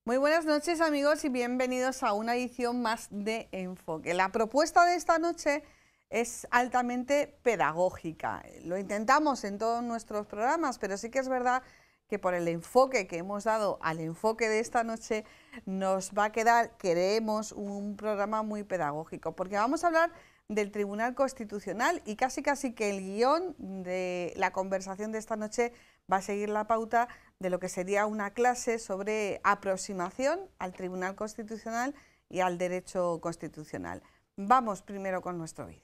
Muy buenas noches, amigos, y bienvenidos a una edición más de Enfoque. La propuesta de esta noche es altamente pedagógica. Lo intentamos en todos nuestros programas, pero sí que es verdad que por el enfoque que hemos dado al enfoque de esta noche nos va a quedar, queremos, un programa muy pedagógico, porque vamos a hablar del Tribunal Constitucional y casi que el guión de la conversación de esta noche va a seguir la pauta de lo que sería una clase sobre aproximación al Tribunal Constitucional y al derecho constitucional. Vamos primero con nuestro vídeo.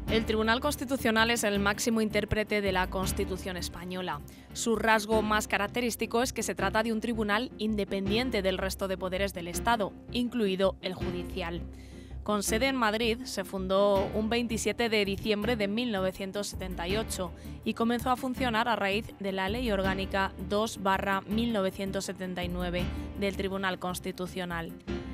El Tribunal Constitucional es el máximo intérprete de la Constitución española. Su rasgo más característico es que se trata de un tribunal independiente del resto de poderes del Estado, incluido el judicial. Con sede en Madrid, se fundó un 27 de diciembre de 1978 y comenzó a funcionar a raíz de la Ley Orgánica 2/1979 del Tribunal Constitucional.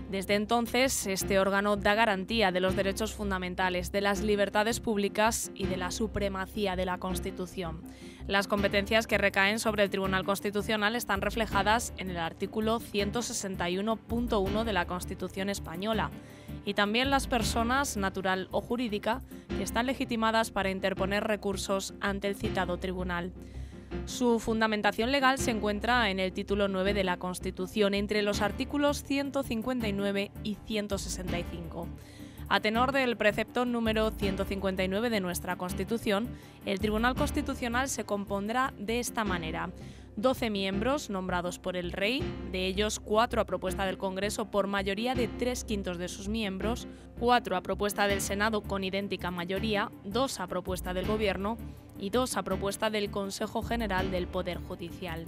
Desde entonces, este órgano da garantía de los derechos fundamentales, de las libertades públicas y de la supremacía de la Constitución. Las competencias que recaen sobre el Tribunal Constitucional están reflejadas en el artículo 161.1 de la Constitución española y también las personas, natural o jurídica, que están legitimadas para interponer recursos ante el citado tribunal. Su fundamentación legal se encuentra en el título 9 de la Constitución, entre los artículos 159 y 165. A tenor del precepto número 159 de nuestra Constitución, el Tribunal Constitucional se compondrá de esta manera: 12 miembros nombrados por el Rey, de ellos 4 a propuesta del Congreso por mayoría de 3/5 de sus miembros, 4 a propuesta del Senado con idéntica mayoría, 2 a propuesta del Gobierno y 2 a propuesta del Consejo General del Poder Judicial.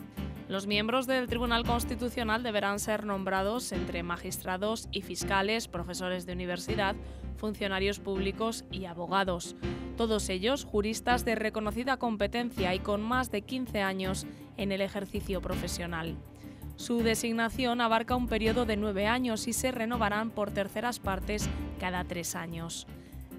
Los miembros del Tribunal Constitucional deberán ser nombrados entre magistrados y fiscales, profesores de universidad, funcionarios públicos y abogados. Todos ellos juristas de reconocida competencia y con más de 15 años en el ejercicio profesional. Su designación abarca un periodo de 9 años y se renovarán por terceras partes cada 3 años.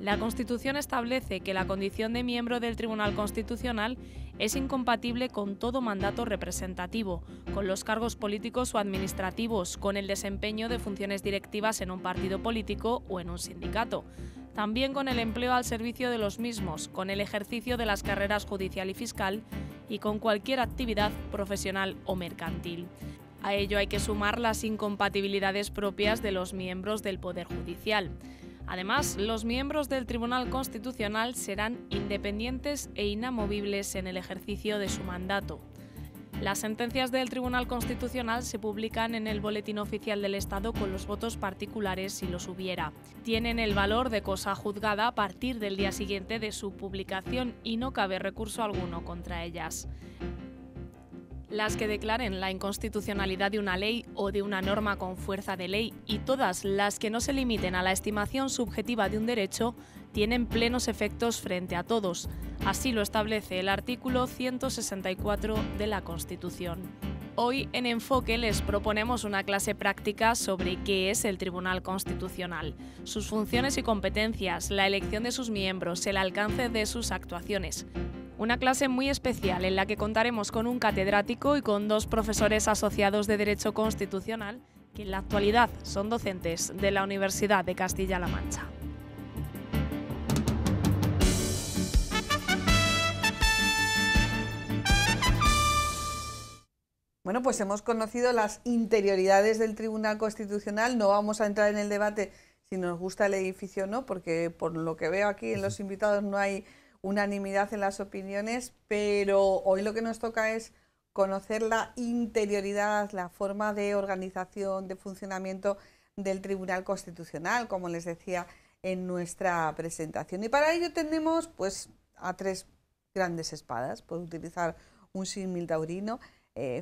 La Constitución establece que la condición de miembro del Tribunal Constitucional es incompatible con todo mandato representativo, con los cargos políticos o administrativos, con el desempeño de funciones directivas en un partido político o en un sindicato, también con el empleo al servicio de los mismos, con el ejercicio de las carreras judicial y fiscal y con cualquier actividad profesional o mercantil. A ello hay que sumar las incompatibilidades propias de los miembros del Poder Judicial. Además, los miembros del Tribunal Constitucional serán independientes e inamovibles en el ejercicio de su mandato. Las sentencias del Tribunal Constitucional se publican en el Boletín Oficial del Estado con los votos particulares si los hubiera. Tienen el valor de cosa juzgada a partir del día siguiente de su publicación y no cabe recurso alguno contra ellas. Las que declaren la inconstitucionalidad de una ley o de una norma con fuerza de ley y todas las que no se limiten a la estimación subjetiva de un derecho tienen plenos efectos frente a todos. Así lo establece el artículo 164 de la Constitución. Hoy en Enfoque les proponemos una clase práctica sobre qué es el Tribunal Constitucional, sus funciones y competencias, la elección de sus miembros, el alcance de sus actuaciones. Una clase muy especial en la que contaremos con un catedrático y con 2 profesores asociados de Derecho Constitucional que en la actualidad son docentes de la Universidad de Castilla-La Mancha. Bueno, pues hemos conocido las interioridades del Tribunal Constitucional. No vamos a entrar en el debate si nos gusta el edificio o no, porque por lo que veo aquí en los invitados no hay unanimidad en las opiniones, pero hoy lo que nos toca es conocer la interioridad, la forma de organización, de funcionamiento del Tribunal Constitucional, como les decía en nuestra presentación. Y para ello tenemos pues a 3 grandes espadas, por utilizar un símil taurino.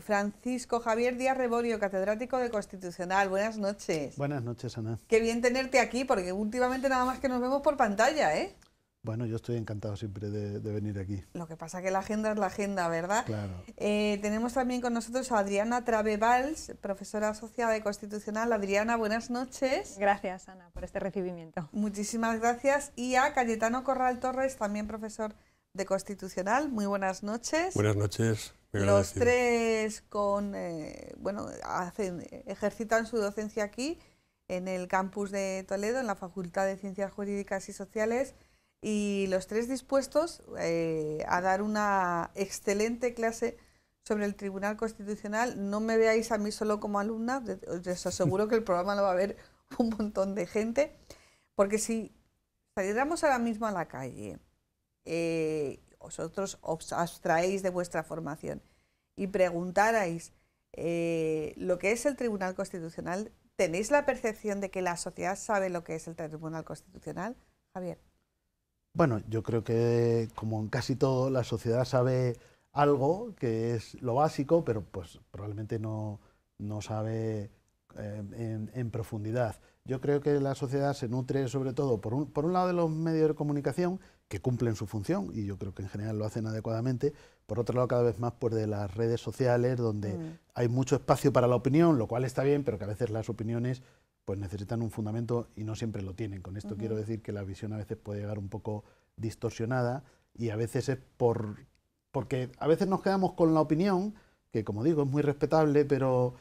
Francisco Javier Díaz Reborio, catedrático de Constitucional. Buenas noches. Buenas noches, Ana. Qué bien tenerte aquí, porque últimamente nada más que nos vemos por pantalla, ¿eh? Bueno, yo estoy encantado siempre de venir aquí. Lo que pasa que la agenda es la agenda, ¿verdad? Claro. Tenemos también con nosotros a Adriana Travevals, profesora asociada de Constitucional. Adriana, buenas noches. Gracias, Ana, por este recibimiento. Muchísimas gracias. Y a Cayetano Corral Torres, también profesor de Constitucional. Muy buenas noches. Buenas noches. Los tres ejercitan su docencia aquí, en el campus de Toledo, en la Facultad de Ciencias Jurídicas y Sociales, y los tres dispuestos a dar una excelente clase sobre el Tribunal Constitucional. No me veáis a mí solo como alumna, os aseguro que el programa lo va a ver un montón de gente, porque si saliéramos ahora mismo a la calle, vosotros os abstraéis de vuestra formación y preguntarais lo que es el Tribunal Constitucional, ¿tenéis la percepción de que la sociedad sabe lo que es el Tribunal Constitucional, Javier? Bueno, yo creo que como en casi todo la sociedad sabe algo que es lo básico, pero pues probablemente no sabe en profundidad. Yo creo que la sociedad se nutre sobre todo por un lado de los medios de comunicación que cumplen su función y yo creo que en general lo hacen adecuadamente, por otro lado cada vez más pues de las redes sociales donde hay mucho espacio para la opinión, lo cual está bien, pero que a veces las opiniones pues necesitan un fundamento y no siempre lo tienen. Con esto quiero decir que la visión a veces puede llegar un poco distorsionada y a veces es porque a veces nos quedamos con la opinión, que como digo es muy respetable, pero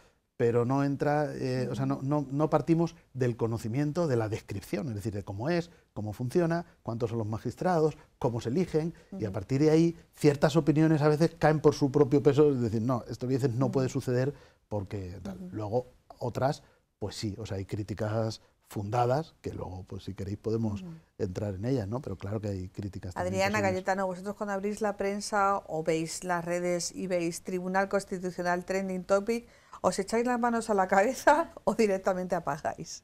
no entra, o sea, no partimos del conocimiento, de la descripción, es decir, de cómo es, cómo funciona, cuántos son los magistrados, cómo se eligen, y a partir de ahí ciertas opiniones a veces caen por su propio peso, es decir, no, esto que dices no puede suceder porque tal. Luego otras, pues sí, o sea, hay críticas fundadas, que luego, pues si queréis podemos entrar en ellas, ¿no? Pero claro que hay críticas también Adriana posibles. Cayetano, vosotros cuando abrís la prensa o veis las redes y veis Tribunal Constitucional Trending Topic, ¿os echáis las manos a la cabeza o directamente apagáis?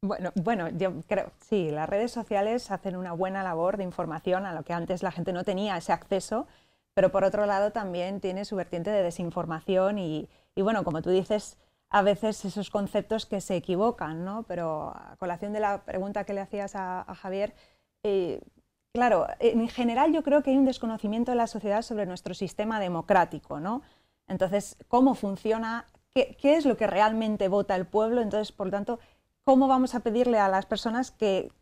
Bueno, yo creo, sí, las redes sociales hacen una buena labor de información a lo que antes la gente no tenía ese acceso, pero por otro lado también tiene su vertiente de desinformación y bueno, como tú dices, a veces esos conceptos que se equivocan, ¿no? Pero a colación de la pregunta que le hacías a Javier, claro, en general yo creo que hay un desconocimiento de la sociedad sobre nuestro sistema democrático, ¿no? Entonces, ¿cómo funciona? ¿Qué es lo que realmente vota el pueblo? Entonces, por lo tanto, ¿cómo vamos a pedirle a las personas que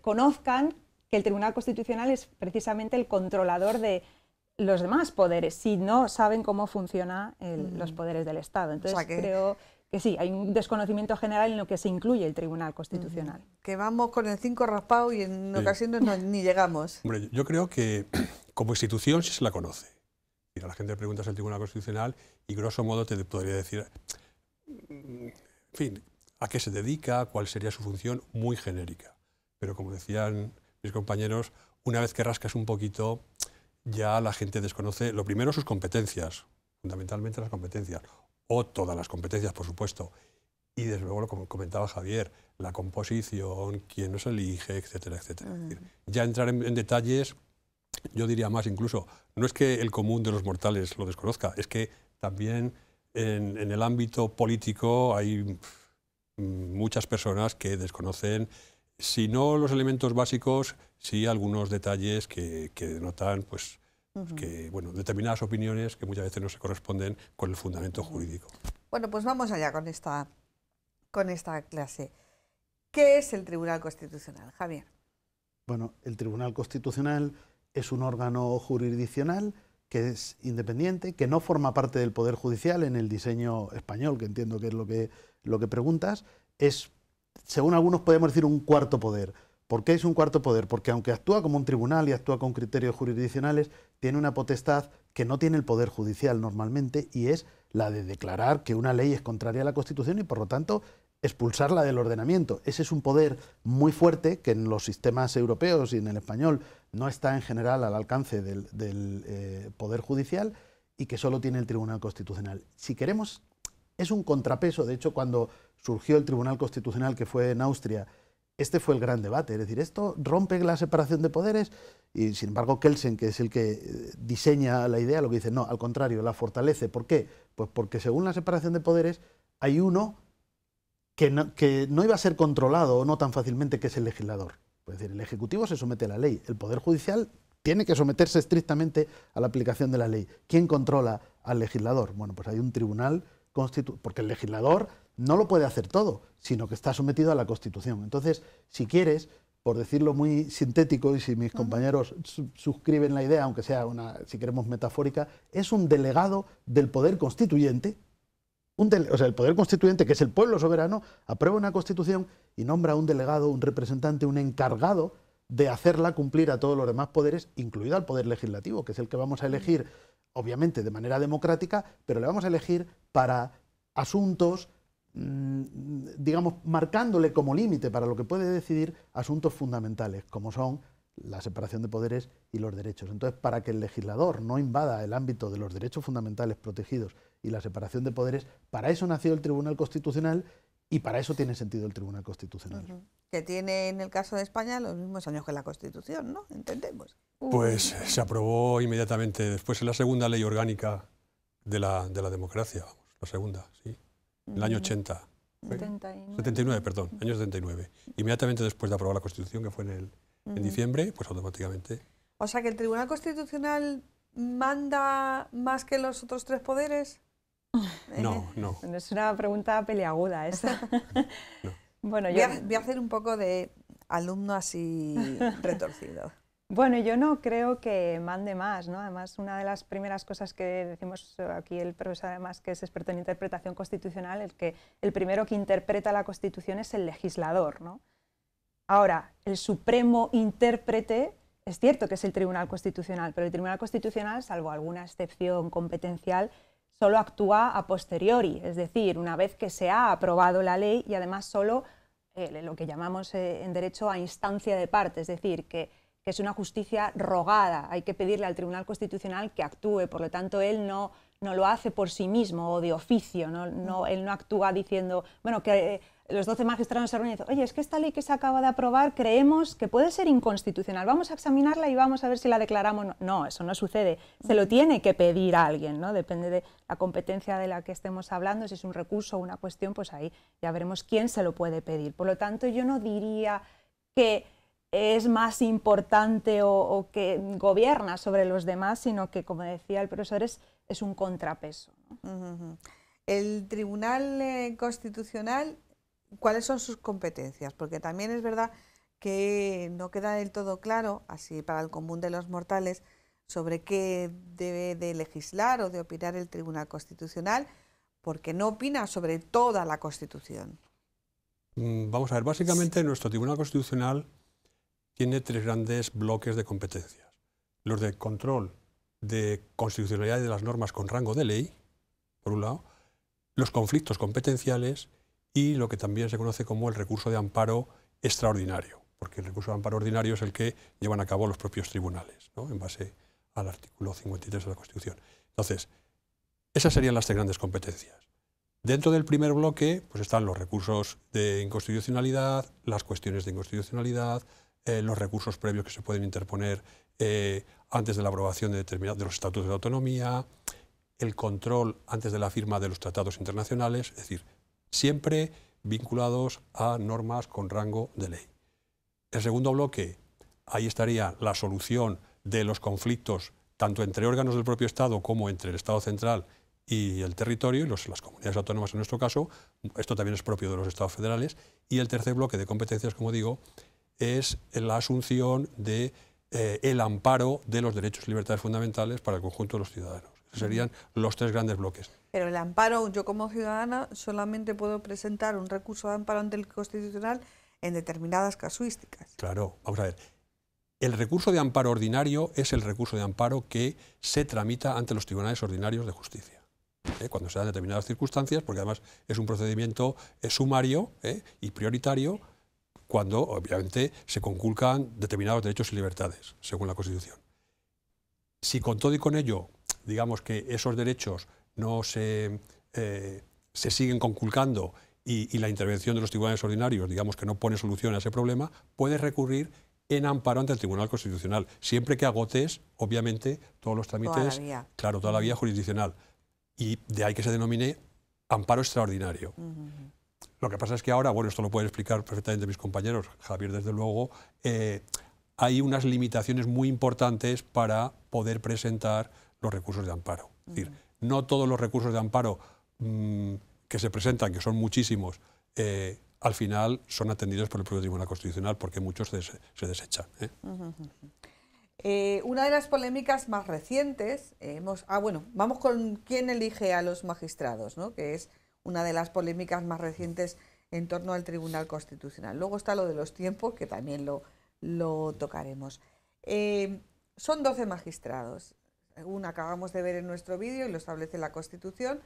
conozcan que el Tribunal Constitucional es precisamente el controlador de los demás poderes, si no saben cómo funcionan los poderes del Estado? Entonces, creo que sí, hay un desconocimiento general en lo que se incluye el Tribunal Constitucional. Que vamos con el 5 raspado y en ocasiones ni llegamos. Hombre, yo creo que como institución sí se la conoce. A la gente le preguntas al Tribunal Constitucional y grosso modo te podría decir, en fin, a qué se dedica, cuál sería su función, muy genérica. Pero como decían mis compañeros, una vez que rascas un poquito, ya la gente desconoce, lo primero, sus competencias, fundamentalmente las competencias, o todas las competencias, por supuesto. Y desde luego, lo que comentaba Javier, la composición, quién nos elige, etcétera, etcétera. Es decir, ya entrar en detalles, yo diría más incluso, no es que el común de los mortales lo desconozca, es que también en el ámbito político hay muchas personas que desconocen, si no los elementos básicos, sí algunos detalles que denotan pues, que, bueno, determinadas opiniones que muchas veces no se corresponden con el fundamento jurídico. Bueno, pues vamos allá con esta clase. ¿Qué es el Tribunal Constitucional, Javier? Bueno, el Tribunal Constitucional es un órgano jurisdiccional que es independiente, que no forma parte del Poder Judicial en el diseño español, que entiendo que es lo que preguntas. Es, según algunos podemos decir, un cuarto poder. ¿Por qué es un cuarto poder? Porque aunque actúa como un tribunal y actúa con criterios jurisdiccionales, tiene una potestad que no tiene el Poder Judicial normalmente, y es la de declarar que una ley es contraria a la Constitución y, por lo tanto, expulsarla del ordenamiento. Ese es un poder muy fuerte que en los sistemas europeos y en el español no está en general al alcance del Poder Judicial y que solo tiene el Tribunal Constitucional. Si queremos, es un contrapeso. De hecho, cuando surgió el Tribunal Constitucional, que fue en Austria, este fue el gran debate. Es decir, ¿esto rompe la separación de poderes? Y sin embargo, Kelsen, que es el que diseña la idea, lo que dice, no, al contrario, la fortalece. ¿Por qué? Pues porque según la separación de poderes hay uno que no iba a ser controlado o no tan fácilmente, que es el legislador. Es decir, el Ejecutivo se somete a la ley, el Poder Judicial tiene que someterse estrictamente a la aplicación de la ley. ¿Quién controla al legislador? Bueno, pues hay un tribunal constitucional, porque el legislador no lo puede hacer todo, sino que está sometido a la Constitución. Entonces, si quieres, por decirlo muy sintético, y si mis compañeros suscriben la idea, aunque sea si queremos, metafórica, es un delegado del poder constituyente. O sea, el poder constituyente, que es el pueblo soberano, aprueba una constitución y nombra a un delegado, un representante, un encargado de hacerla cumplir a todos los demás poderes, incluido al poder legislativo, que es el que vamos a elegir, obviamente de manera democrática, pero le vamos a elegir para asuntos, digamos, marcándole como límite para lo que puede decidir asuntos fundamentales, como son la separación de poderes y los derechos. Entonces, para que el legislador no invada el ámbito de los derechos fundamentales protegidos y la separación de poderes, para eso nació el Tribunal Constitucional y para eso tiene sentido el Tribunal Constitucional. Que tiene, en el caso de España, los mismos años que la Constitución, ¿no? Entendemos. Pues se aprobó inmediatamente después en la segunda ley orgánica de la democracia, vamos, la segunda, sí, en el año 80. 79, perdón, año 79. Inmediatamente después de aprobar la Constitución, que fue en diciembre, pues automáticamente. O sea que el Tribunal Constitucional manda más que los otros tres poderes. No, no. Es una pregunta peliaguda esta. No. Bueno, voy a hacer un poco de alumno así retorcido. Bueno, yo no creo que mande más, ¿no? Además, una de las primeras cosas que decimos aquí el profesor, además, que es experto en interpretación constitucional, es que el primero que interpreta la Constitución es el legislador, ¿no? Ahora, el supremo intérprete es cierto que es el Tribunal Constitucional, pero el Tribunal Constitucional, salvo alguna excepción competencial, solo actúa a posteriori, es decir, una vez que se ha aprobado la ley y además solo lo que llamamos en derecho a instancia de parte, es decir, que es una justicia rogada, hay que pedirle al Tribunal Constitucional que actúe, por lo tanto él no lo hace por sí mismo o de oficio, él no actúa diciendo, bueno, que los 12 magistrados se reúnen y dicen, oye, es que esta ley que se acaba de aprobar creemos que puede ser inconstitucional, vamos a examinarla y vamos a ver si la declaramos. No, eso no sucede, se lo tiene que pedir a alguien, ¿no? Depende de la competencia de la que estemos hablando, si es un recurso o una cuestión, pues ahí ya veremos quién se lo puede pedir. Por lo tanto, yo no diría que es más importante o que gobierna sobre los demás, sino que, como decía el profesor, es un contrapeso, ¿no? El Tribunal Constitucional, ¿cuáles son sus competencias? Porque también es verdad que no queda del todo claro, así para el común de los mortales, sobre qué debe de legislar o de opinar el Tribunal Constitucional, porque no opina sobre toda la Constitución. Vamos a ver, básicamente nuestro Tribunal Constitucional tiene tres grandes bloques de competencias. Los de control de constitucionalidad de las normas con rango de ley, por un lado, los conflictos competenciales y lo que también se conoce como el recurso de amparo extraordinario, porque el recurso de amparo ordinario es el que llevan a cabo los propios tribunales, ¿no? En base al artículo 53 de la Constitución. Entonces, esas serían las tres grandes competencias. Dentro del primer bloque pues están los recursos de inconstitucionalidad, las cuestiones de inconstitucionalidad, los recursos previos que se pueden interponer antes de la aprobación de los estatutos de autonomía, el control antes de la firma de los tratados internacionales, es decir, siempre vinculados a normas con rango de ley. El segundo bloque, ahí estaría la solución de los conflictos tanto entre órganos del propio Estado como entre el Estado central y el territorio, y las comunidades autónomas en nuestro caso. Esto también es propio de los Estados federales. Y el tercer bloque de competencias, como digo, es la asunción de el amparo de los derechos y libertades fundamentales para el conjunto de los ciudadanos. Esos serían los tres grandes bloques. Pero el amparo, yo como ciudadana solamente puedo presentar un recurso de amparo ante el Constitucional en determinadas casuísticas. Claro, vamos a ver. El recurso de amparo ordinario es el recurso de amparo que se tramita ante los tribunales ordinarios de justicia, cuando se dan determinadas circunstancias, porque además es un procedimiento sumario y prioritario, cuando obviamente se conculcan determinados derechos y libertades, según la Constitución. Si con todo y con ello, digamos que esos derechos no se siguen conculcando y la intervención de los tribunales ordinarios, digamos que no pone solución a ese problema, puedes recurrir en amparo ante el Tribunal Constitucional, siempre que agotes, obviamente, todos los trámites, claro, toda la vía jurisdiccional. Y de ahí que se denomine amparo extraordinario. Lo que pasa es que ahora, bueno, esto lo pueden explicar perfectamente mis compañeros, Javier desde luego, hay unas limitaciones muy importantes para poder presentar los recursos de amparo. Es decir, no todos los recursos de amparo que se presentan, que son muchísimos, al final son atendidos por el propio Tribunal Constitucional, porque muchos se desechan. Una de las polémicas más recientes, vamos con quién elige a los magistrados, ¿no? Que es una de las polémicas más recientes en torno al Tribunal Constitucional. Luego está lo de los tiempos, que también lo tocaremos. Son 12 magistrados, según acabamos de ver en nuestro vídeo y lo establece la Constitución.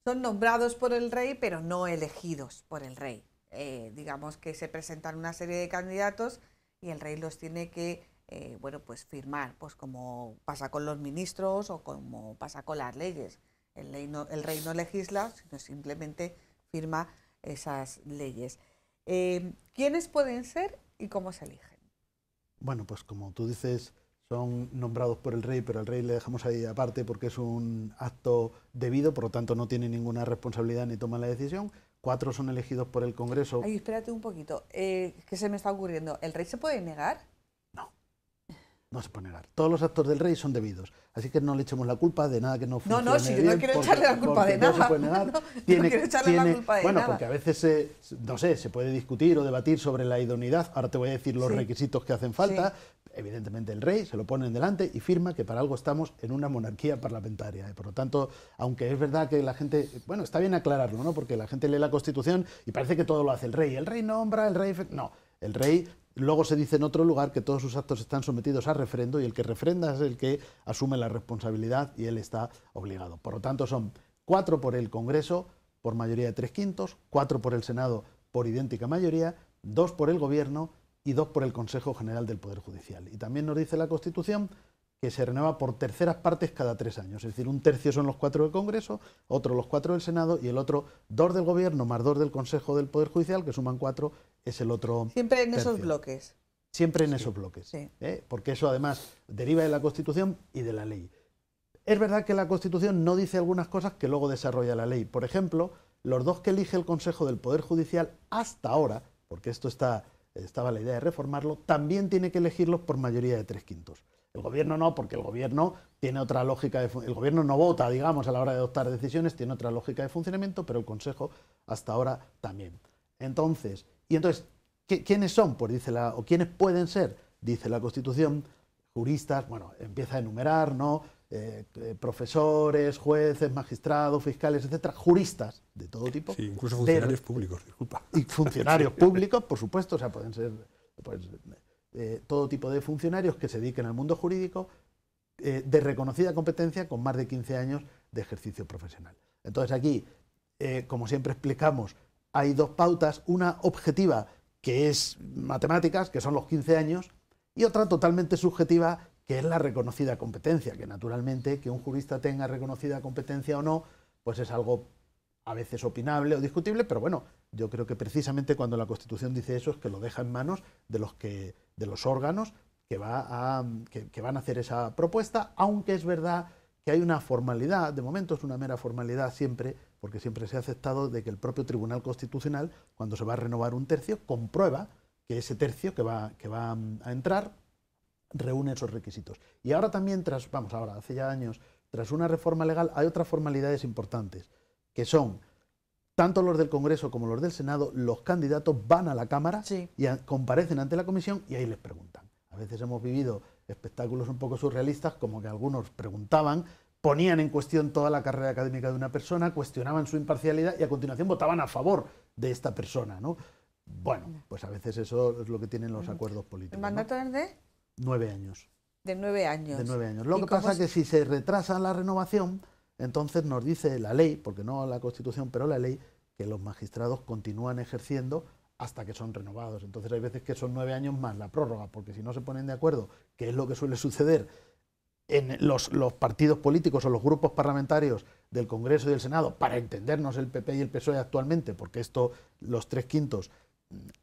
Son nombrados por el rey, pero no elegidos por el rey. Digamos que se presentan una serie de candidatos y el rey los tiene que firmar, pues como pasa con los ministros o como pasa con las leyes. El rey no legisla, sino simplemente firma esas leyes. ¿Quiénes pueden ser y cómo se eligen? Bueno, pues como tú dices, son nombrados por el rey, pero al rey le dejamos ahí aparte porque es un acto debido, por lo tanto no tiene ninguna responsabilidad ni toma la decisión. 4 son elegidos por el Congreso. Ay, espérate un poquito, ¿qué se me está ocurriendo? ¿El rey se puede negar? No se puede negar. Todos los actos del rey son debidos. Así que no le echemos la culpa de nada que no funcione No, si yo no quiero echarle la culpa de nada. No se puede negar. No quiero echarle la culpa de nada. Porque a veces, no sé, se puede discutir o debatir sobre la idoneidad. Ahora te voy a decir los requisitos que hacen falta. Sí. Evidentemente el rey se lo ponen delante y firma que para algo estamos en una monarquía parlamentaria. Y por lo tanto, aunque es verdad que la gente... Bueno, está bien aclararlo, ¿no? Porque la gente lee la Constitución y parece que todo lo hace el rey. El rey nombra, el rey... No, el rey... Luego se dice en otro lugar que todos sus actos están sometidos a referendo y el que refrenda es el que asume la responsabilidad y él está obligado. Por lo tanto, son 4 por el Congreso por mayoría de 3/5, 4 por el Senado por idéntica mayoría, 2 por el Gobierno y 2 por el Consejo General del Poder Judicial. Y también nos dice la Constitución que se renueva por terceras partes cada 3 años. Es decir, 1/3 son los 4 del Congreso, otro los 4 del Senado y el otro 2 del Gobierno más 2 del Consejo del Poder Judicial, que suman 4, es el otro siempre en tercio. Esos bloques. Siempre en esos bloques. Sí. Porque eso además deriva de la Constitución y de la ley. Es verdad que la Constitución no dice algunas cosas que luego desarrolla la ley. Por ejemplo, los 2 que elige el Consejo del Poder Judicial hasta ahora, porque esto estaba la idea de reformarlo, también tiene que elegirlos por mayoría de 3/5. El Gobierno no, porque el Gobierno tiene otra lógica. El Gobierno no vota, digamos, a la hora de adoptar decisiones, tiene otra lógica de funcionamiento, pero el Consejo hasta ahora también. Entonces, ¿quiénes son? Pues o quiénes pueden ser, dice la Constitución, juristas, bueno, empieza a enumerar, ¿no? Profesores, jueces, magistrados, fiscales, etcétera, juristas de todo tipo. Sí, incluso funcionarios públicos, disculpa. Y funcionarios públicos, por supuesto, o sea, pueden ser todo tipo de funcionarios que se dediquen al mundo jurídico de reconocida competencia con más de 15 años de ejercicio profesional. Entonces aquí, como siempre explicamos, hay 2 pautas, una objetiva que es matemáticas, que son los 15 años, y otra totalmente subjetiva, que es la reconocida competencia, que naturalmente que un jurista tenga reconocida competencia o no, pues es algo a veces opinable o discutible, pero bueno, yo creo que precisamente cuando la Constitución dice eso es que lo deja en manos de los órganos que van a hacer esa propuesta, aunque es verdad que hay una formalidad, de momento es una mera formalidad siempre, porque siempre se ha aceptado de que el propio Tribunal Constitucional, cuando se va a renovar 1/3, comprueba que ese tercio que va a entrar reúne esos requisitos. Y ahora también, hace ya años, tras una reforma legal, hay otras formalidades importantes, que son, tanto los del Congreso como los del Senado, los candidatos van a la Cámara y comparecen ante la Comisión y ahí les preguntan. A veces hemos vivido espectáculos un poco surrealistas, como que algunos preguntaban, ponían en cuestión toda la carrera académica de una persona, cuestionaban su imparcialidad y a continuación votaban a favor de esta persona, ¿no? Bueno, pues a veces eso es lo que tienen los acuerdos políticos. ¿El mandato es de? 9 años. De 9 años. De 9 años. Lo que pasa es que si se retrasa la renovación, entonces nos dice la ley, porque no la Constitución, pero la ley, que los magistrados continúan ejerciendo hasta que son renovados. Entonces hay veces que son 9 años más la prórroga, porque si no se ponen de acuerdo, que es lo que suele suceder en los partidos políticos o los grupos parlamentarios del Congreso y del Senado, para entendernos el PP y el PSOE actualmente, porque los 3/5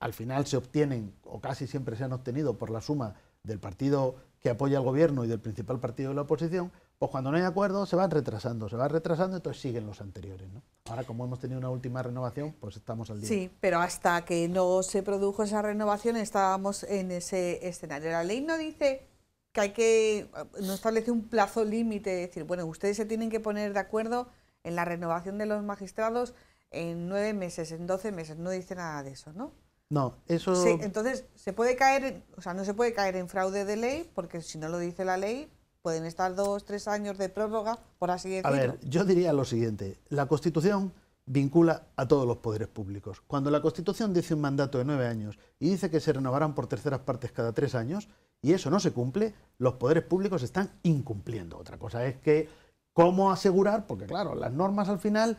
al final se obtienen, o casi siempre se han obtenido por la suma del partido que apoya al gobierno y del principal partido de la oposición, pues cuando no hay acuerdo se van retrasando, entonces siguen los anteriores, ¿no? Ahora, como hemos tenido una última renovación, pues estamos al día. Sí, pero hasta que no se produjo esa renovación estábamos en ese escenario. La ley no dice que no establece un plazo límite, es decir, bueno, ustedes se tienen que poner de acuerdo en la renovación de los magistrados en 9 meses, en 12 meses, no dice nada de eso, ¿no? No, eso... Sí, entonces, se puede caer, o sea, no se puede caer en fraude de ley, porque si no lo dice la ley, pueden estar 2, 3 años de prórroga, por así decirlo. A ver, yo diría lo siguiente, la Constitución vincula a todos los poderes públicos. Cuando la Constitución dice un mandato de 9 años y dice que se renovarán por terceras partes cada 3 años, y eso no se cumple, los poderes públicos están incumpliendo. Otra cosa es que, ¿cómo asegurar? Porque claro, las normas al final,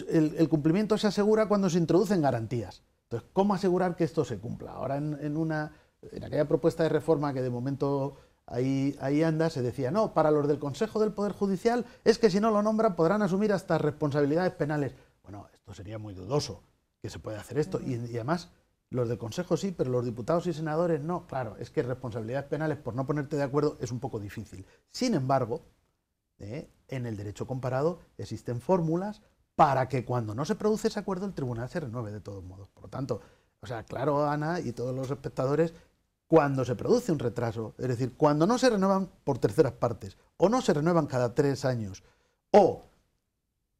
el cumplimiento se asegura cuando se introducen garantías. Entonces, ¿cómo asegurar que esto se cumpla? Ahora en aquella propuesta de reforma que de momento ahí anda, se decía, no, para los del Consejo del Poder Judicial es que si no lo nombran podrán asumir hasta responsabilidades penales. Bueno, esto sería muy dudoso, que se puede hacer esto. Y además, los del Consejo sí, pero los diputados y senadores no. Claro, es que responsabilidades penales por no ponerte de acuerdo es un poco difícil. Sin embargo, en el derecho comparado existen fórmulas para que cuando no se produce ese acuerdo el tribunal se renueve de todos modos. Por lo tanto, o sea, claro, Ana y todos los espectadores, cuando se produce un retraso, es decir, cuando no se renuevan por terceras partes, o no se renuevan cada 3 años, o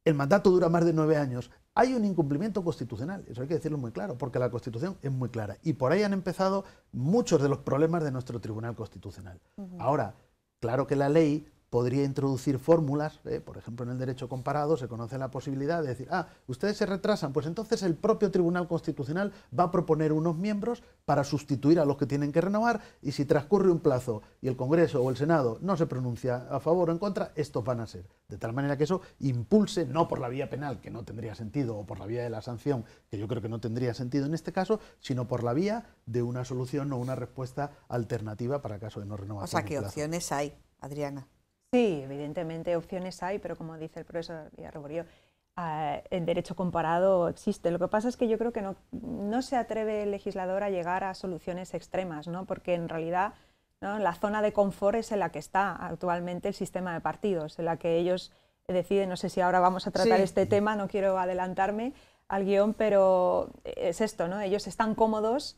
el mandato dura más de 9 años, hay un incumplimiento constitucional. Eso hay que decirlo muy claro, porque la Constitución es muy clara. Y por ahí han empezado muchos de los problemas de nuestro Tribunal Constitucional. Ahora, claro que la ley podría introducir fórmulas, por ejemplo, en el derecho comparado se conoce la posibilidad de decir, ustedes se retrasan, pues entonces el propio Tribunal Constitucional va a proponer unos miembros para sustituir a los que tienen que renovar, y si transcurre un plazo y el Congreso o el Senado no se pronuncia a favor o en contra, estos van a ser. De tal manera que eso impulse, no por la vía penal, que no tendría sentido, o por la vía de la sanción, que yo creo que no tendría sentido en este caso, sino por la vía de una solución o una respuesta alternativa para caso de no renovación. O sea, ¿qué opciones hay, Adriana? Sí, evidentemente opciones hay, pero como dice el profesor Villarroborio, el derecho comparado existe. Lo que pasa es que yo creo que no se atreve el legislador a llegar a soluciones extremas, ¿no? Porque en realidad, ¿no?, la zona de confort es en la que está actualmente el sistema de partidos, en la que ellos deciden, no sé si ahora vamos a tratar este tema, no quiero adelantarme al guión, pero es esto, ¿no? Ellos están cómodos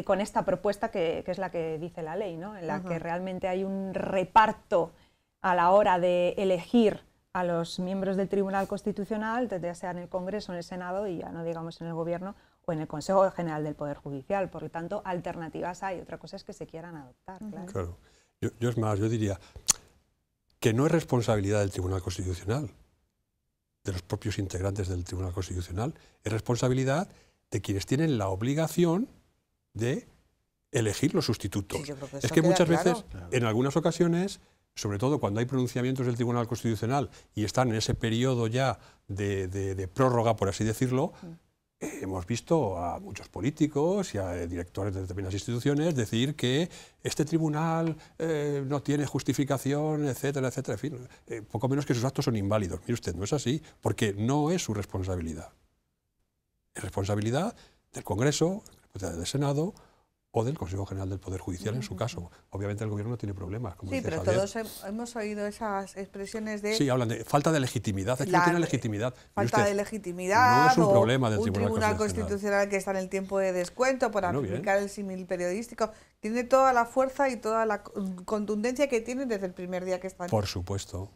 con esta propuesta que es la que dice la ley, ¿no? En la que realmente hay un reparto a la hora de elegir a los miembros del Tribunal Constitucional, ya sea en el Congreso, en el Senado y ya no digamos en el Gobierno o en el Consejo General del Poder Judicial. Por lo tanto, alternativas hay. Otra cosa es que se quieran adoptar. Claro. Yo es más, yo diría que no es responsabilidad del Tribunal Constitucional, de los propios integrantes del Tribunal Constitucional, es responsabilidad de quienes tienen la obligación de elegir los sustitutos. Sí, es que muchas veces, en algunas ocasiones, sobre todo cuando hay pronunciamientos del Tribunal Constitucional y están en ese periodo ya de prórroga, por así decirlo, hemos visto a muchos políticos y a directores de determinadas instituciones decir que este tribunal no tiene justificación, etcétera, etcétera. En fin, poco menos que sus actos son inválidos. Mire usted, no es así, porque no es su responsabilidad. Es responsabilidad del Congreso, del Senado o del Consejo General del Poder Judicial, en su caso. Obviamente el Gobierno no tiene problemas. Como sí, pero Javier. Todos hemos oído esas expresiones de... Sí, hablan de falta de legitimidad, es que no tiene legitimidad. Falta de legitimidad, no es un problema del Tribunal Constitucional que está en el tiempo de descuento por aplicar el símil periodístico. Tiene toda la fuerza y toda la contundencia que tiene desde el primer día que está. Por supuesto,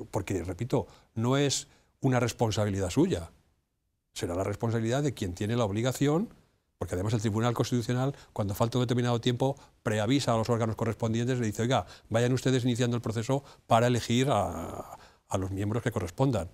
porque, repito, no es una responsabilidad suya, será la responsabilidad de quien tiene la obligación. Porque además el Tribunal Constitucional, cuando falta un determinado tiempo, preavisa a los órganos correspondientes y le dice, oiga, vayan ustedes iniciando el proceso para elegir a los miembros que correspondan.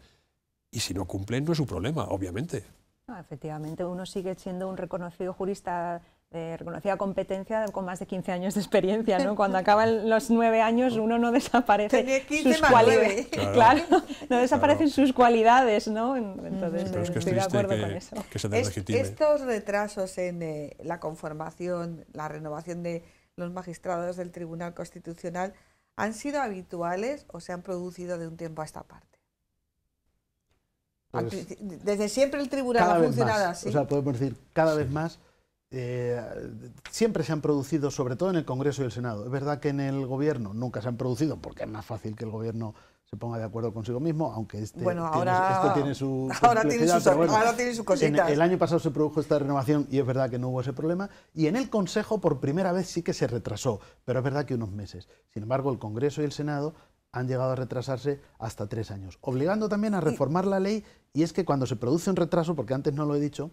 Y si no cumplen, no es su problema, obviamente. No, efectivamente, uno sigue siendo un reconocido jurista de reconocida competencia con más de 15 años de experiencia, ¿no? Cuando acaban los 9 años uno no desaparece sus cualidades. Claro, no desaparecen sus cualidades, ¿no? Entonces, pero es que estoy de acuerdo con eso. Que se deslegitime. Estos retrasos en la conformación, la renovación de los magistrados del Tribunal Constitucional, ¿han sido habituales o se han producido de un tiempo a esta parte? Pues, desde siempre el tribunal ha funcionado así. O sea, podemos decir, cada vez más. Siempre se han producido, sobre todo en el Congreso y el Senado. Es verdad que en el Gobierno nunca se han producido, porque es más fácil que el Gobierno se ponga de acuerdo consigo mismo, aunque esto tiene su cositas. El año pasado se produjo esta renovación y es verdad que no hubo ese problema. Y en el Consejo por primera vez sí que se retrasó, pero es verdad que unos meses. Sin embargo, el Congreso y el Senado han llegado a retrasarse hasta 3 años, obligando también a reformar la ley, y es que cuando se produce un retraso, porque antes no lo he dicho,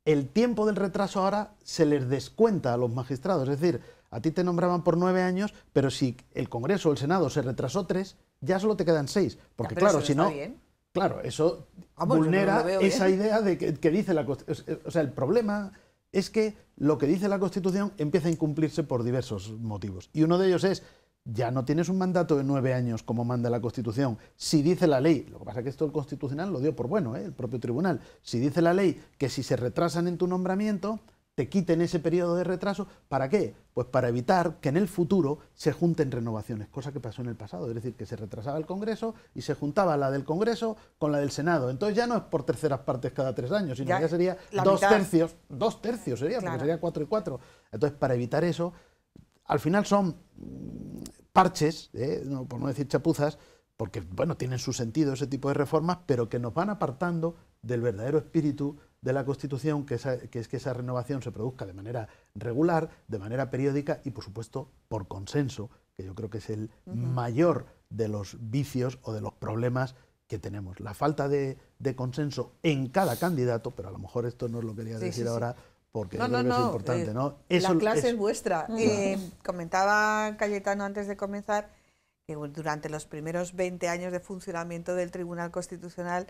el tiempo del retraso ahora se les descuenta a los magistrados, es decir, a ti te nombraban por 9 años, pero si el Congreso o el Senado se retrasó 3, ya solo te quedan 6, porque Ya, pero claro, eso si no no... está bien. Claro, eso Vamos, yo no vulnera lo veo esa bien. idea de que dice la Constitución. O sea, el problema es que lo que dice la Constitución empieza a incumplirse por diversos motivos. Y uno de ellos es, ya no tienes un mandato de 9 años como manda la Constitución. Si dice la ley, lo que pasa es que esto el Constitucional lo dio por bueno, el propio tribunal, si dice la ley que si se retrasan en tu nombramiento, te quiten ese periodo de retraso, ¿para qué? Pues para evitar que en el futuro se junten renovaciones, cosa que pasó en el pasado, es decir, que se retrasaba el Congreso y se juntaba la del Congreso con la del Senado. Entonces ya no es por terceras partes cada 3 años, sino ya sería la 2 mitad. tercios, 2 tercios sería, Claro. porque sería 4 y 4. Entonces, para evitar eso, al final son parches, por no decir chapuzas, porque bueno, tienen su sentido ese tipo de reformas, pero que nos van apartando del verdadero espíritu de la Constitución, que es que esa renovación se produzca de manera regular, de manera periódica y, por supuesto, por consenso, que yo creo que es el mayor de los vicios o de los problemas que tenemos. La falta de consenso en cada candidato, pero a lo mejor esto no os lo quería decir ahora, porque yo creo que es importante, ¿no? La clase es vuestra. Comentaba Cayetano antes de comenzar que durante los primeros 20 años de funcionamiento del Tribunal Constitucional,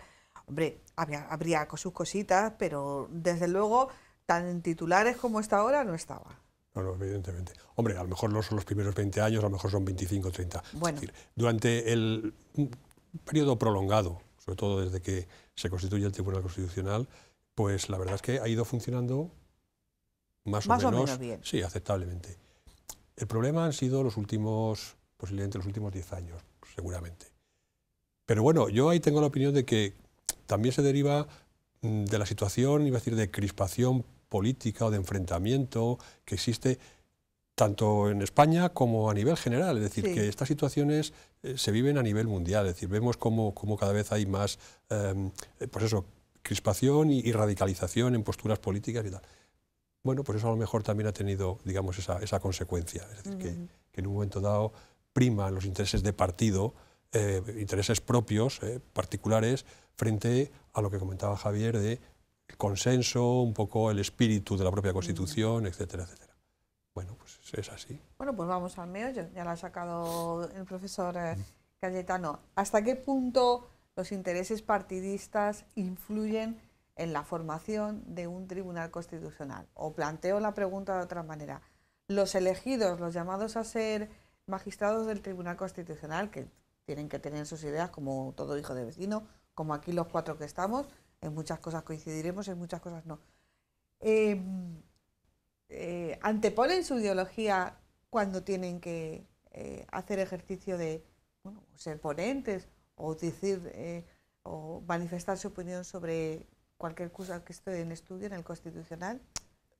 hombre, habría sus cositas, pero desde luego, tan en titulares como está ahora, no estaba. No, evidentemente. Hombre, a lo mejor no son los primeros 20 años, a lo mejor son 25 o 30. Bueno. Es decir, durante el periodo prolongado, sobre todo desde que se constituye el Tribunal Constitucional, pues la verdad es que ha ido funcionando más o menos bien. Sí, aceptablemente. El problema han sido posiblemente los últimos 10 años, seguramente. Pero bueno, yo ahí tengo la opinión de que también se deriva de la situación, iba a decir, de crispación política o de enfrentamiento que existe tanto en España como a nivel general. Es decir, que estas situaciones se viven a nivel mundial. Es decir, vemos cómo cada vez hay más pues eso, crispación y radicalización en posturas políticas y tal. Bueno, pues eso a lo mejor también ha tenido, digamos, esa consecuencia. Es decir, que en un momento dado priman los intereses de partido, intereses propios, particulares, frente a lo que comentaba Javier de el consenso, un poco el espíritu de la propia Constitución, etcétera, etcétera. Bueno, pues es así. Bueno, pues vamos al meollo, ya lo ha sacado el profesor Cayetano. ¿Hasta qué punto los intereses partidistas influyen en la formación de un tribunal constitucional? O planteo la pregunta de otra manera. Los elegidos, los llamados a ser magistrados del Tribunal Constitucional, que tienen que tener sus ideas como todo hijo de vecino, como aquí los 4 que estamos, en muchas cosas coincidiremos, en muchas cosas no. Anteponen su ideología cuando tienen que hacer ejercicio de ser ponentes o decir o manifestar su opinión sobre cualquier cosa que esté en estudio en el Constitucional.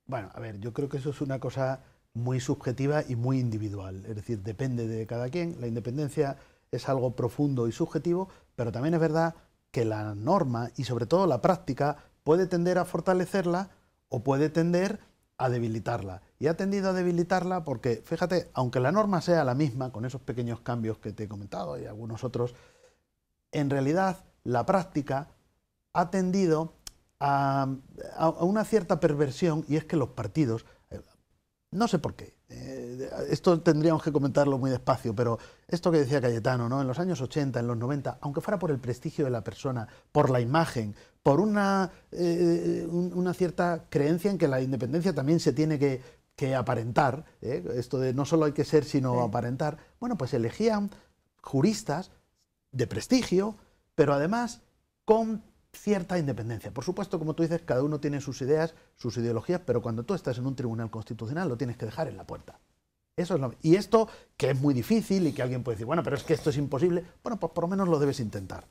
Bueno, a ver, yo creo que eso es una cosa muy subjetiva y muy individual, es decir, depende de cada quien. La independencia es algo profundo y subjetivo, pero también es verdad que la norma y sobre todo la práctica puede tender a fortalecerla o puede tender a debilitarla. Y ha tendido a debilitarla porque, fíjate, aunque la norma sea la misma, con esos pequeños cambios que te he comentado y algunos otros, en realidad la práctica ha tendido a una cierta perversión, y es que los partidos, no sé por qué, esto tendríamos que comentarlo muy despacio, pero esto que decía Cayetano, ¿no? En los años 80, en los 90, aunque fuera por el prestigio de la persona, por la imagen, por una cierta creencia en que la independencia también se tiene que aparentar, esto de no solo hay que ser sino aparentar, bueno, pues elegían juristas de prestigio, pero además con cierta independencia. Por supuesto, como tú dices, cada uno tiene sus ideas, sus ideologías, pero cuando tú estás en un tribunal constitucional lo tienes que dejar en la puerta. Eso es y esto, que es muy difícil y que alguien puede decir, bueno, pero es que esto es imposible, bueno, pues por lo menos lo debes intentar.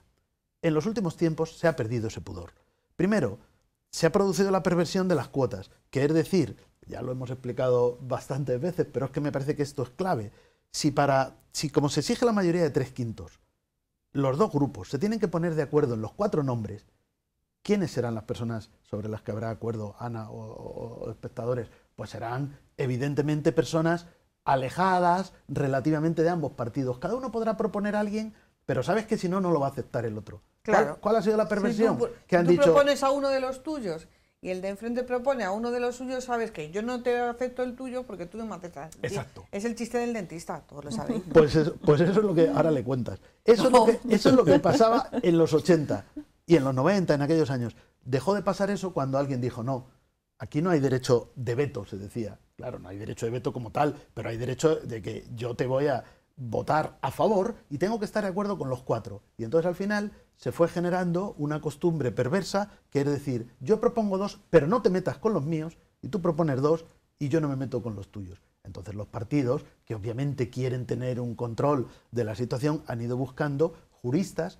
En los últimos tiempos se ha perdido ese pudor. Primero, se ha producido la perversión de las cuotas, que es decir, ya lo hemos explicado bastantes veces, pero es que me parece que esto es clave. Si como se exige la mayoría de 3/5, los dos grupos se tienen que poner de acuerdo en los 4 nombres, ¿quiénes serán las personas sobre las que habrá acuerdo, Ana o espectadores? Pues serán evidentemente personas alejadas relativamente de ambos partidos. Cada uno podrá proponer a alguien, pero sabes que si no, no lo va a aceptar el otro. Claro. ¿Cuál ha sido la perversión? Si que han tú dicho, propones a uno de los tuyos y el de enfrente propone a uno de los suyos, sabes que yo no te acepto el tuyo porque tú no me aceptas. Exacto. Es el chiste del dentista, todos lo sabéis. Pues eso es lo que ahora le cuentas. Eso es lo que pasaba en los 80 y en los 90, en aquellos años. Dejó de pasar eso cuando alguien dijo, no, aquí no hay derecho de veto, se decía. Claro, no hay derecho de veto como tal, pero hay derecho de que yo te voy a votar a favor y tengo que estar de acuerdo con los 4. Y entonces al final se fue generando una costumbre perversa, que es decir, yo propongo 2, pero no te metas con los míos, y tú propones 2 y yo no me meto con los tuyos. Entonces los partidos, que obviamente quieren tener un control de la situación, han ido buscando juristas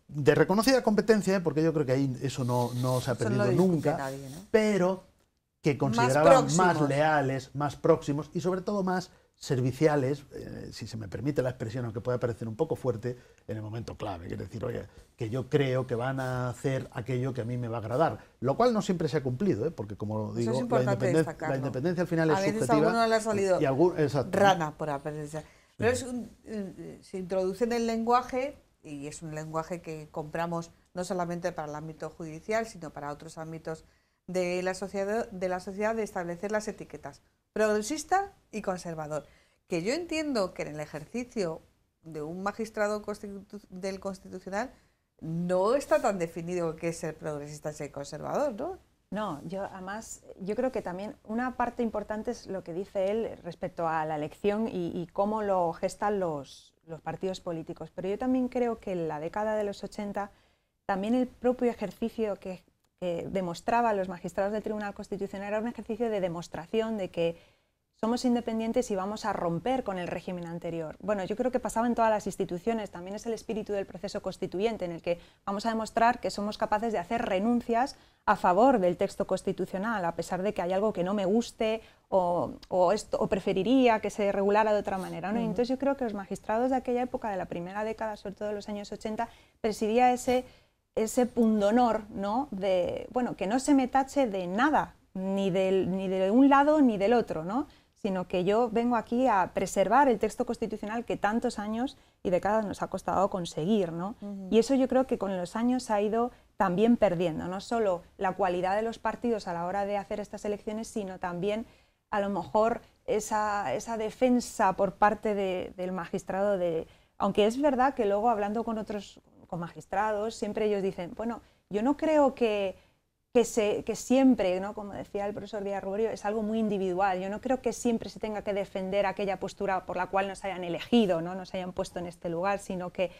de reconocida competencia, porque yo creo que ahí eso no se ha perdido nunca, nadie, ¿no? pero que consideraban Más más próximos. leales, más próximos y sobre todo más serviciales, si se me permite la expresión, aunque pueda parecer un poco fuerte, en el momento clave. Es decir, oye, que yo creo que van a hacer aquello que a mí me va a agradar, lo cual no siempre se ha cumplido, porque como digo, es importante la independencia al final es a veces subjetiva. A alguno le ha salido exacto, rana por aprender. Pero se introduce en el lenguaje, y es un lenguaje que compramos no solamente para el ámbito judicial, sino para otros ámbitos de la sociedad, de establecer las etiquetas progresista y conservador, que yo entiendo que en el ejercicio de un magistrado del Constitucional no está tan definido qué es ser progresista y ser conservador, ¿no? No, yo creo que también una parte importante es lo que dice él respecto a la elección y cómo lo gestan los partidos políticos, pero yo también creo que en la década de los 80 también el propio ejercicio que demostraba los magistrados del Tribunal Constitucional era un ejercicio de demostración de que somos independientes y vamos a romper con el régimen anterior. Bueno, yo creo que pasaba en todas las instituciones, también es el espíritu del proceso constituyente en el que vamos a demostrar que somos capaces de hacer renuncias a favor del texto constitucional, a pesar de que hay algo que no me guste o preferiría que se regulara de otra manera, ¿no? Y entonces yo creo que los magistrados de aquella época, de la primera década, sobre todo de los años 80, presidía ese pundonor, ¿no? De, bueno, que no se me tache de nada, ni de un lado ni del otro, ¿no? Sino que yo vengo aquí a preservar el texto constitucional que tantos años y décadas nos ha costado conseguir, ¿no? Y eso yo creo que con los años ha ido también perdiendo, no solo la cualidad de los partidos a la hora de hacer estas elecciones, sino también a lo mejor esa defensa por parte del magistrado aunque es verdad que luego hablando con magistrados, siempre ellos dicen, bueno, yo no creo que siempre, ¿no? Como decía el profesor Díaz Rubio, es algo muy individual. Yo no creo que siempre se tenga que defender aquella postura por la cual nos hayan elegido, ¿no? Nos hayan puesto en este lugar, sino que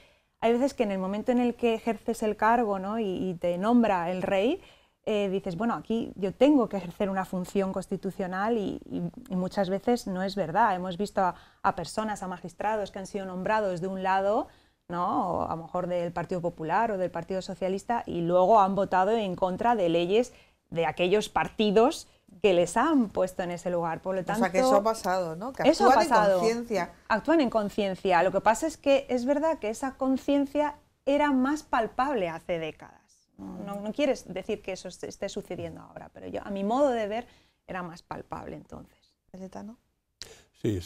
hay veces que en el momento en el que ejerces el cargo, ¿no? y te nombra el rey, dices, bueno, aquí yo tengo que ejercer una función constitucional y muchas veces no es verdad. Hemos visto a personas, a magistrados que han sido nombrados de un lado, ¿no? O a lo mejor del Partido Popular o del Partido Socialista, y luego han votado en contra de leyes de aquellos partidos que les han puesto en ese lugar. Por lo tanto, o sea, que eso ha pasado, ¿no? Que eso ha pasado. En conciencia. Actúan en conciencia. Lo que pasa es que es verdad que esa conciencia era más palpable hace décadas. No quieres decir que eso esté sucediendo ahora, pero yo, a mi modo de ver, era más palpable entonces. ¿Cayetano? Sí,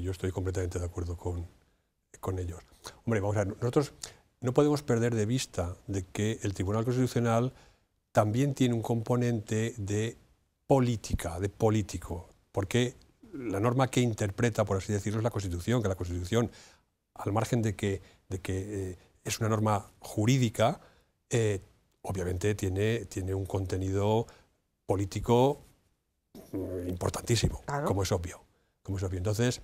yo estoy completamente de acuerdo con ellos. Hombre, vamos a ver, nosotros no podemos perder de vista de que el Tribunal Constitucional también tiene un componente de política, de político, porque la norma que interpreta, por así decirlo, es la Constitución, que la Constitución, al margen de que es una norma jurídica, obviamente tiene un contenido político importantísimo, claro. como es obvio. Entonces,